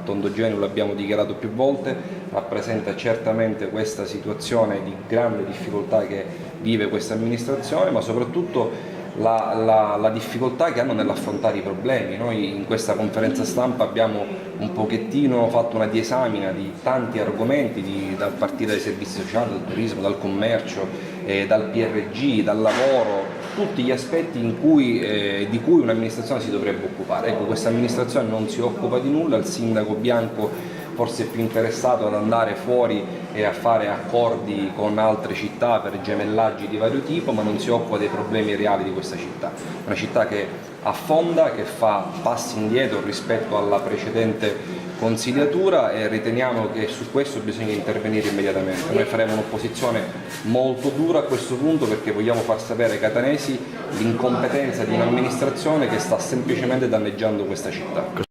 Tondogeno, l'abbiamo dichiarato più volte, rappresenta certamente questa situazione di grande difficoltà che vive questa amministrazione, ma soprattutto la difficoltà che hanno nell'affrontare i problemi. Noi in questa conferenza stampa abbiamo un pochettino fatto una disamina di tanti argomenti, dal partire dai servizi sociali, dal turismo, dal commercio, dal PRG, dal lavoro, tutti gli aspetti di cui un'amministrazione si dovrebbe occupare. Ecco, questa amministrazione non si occupa di nulla, il sindaco Bianco forse è più interessato ad andare fuori e a fare accordi con altre città per gemellaggi di vario tipo, ma non si occupa dei problemi reali di questa città. Una città che affonda, che fa passi indietro rispetto alla precedente consigliatura, e riteniamo che su questo bisogna intervenire immediatamente. Noi faremo un'opposizione molto dura a questo punto, perché vogliamo far sapere ai catanesi l'incompetenza di un'amministrazione che sta semplicemente danneggiando questa città.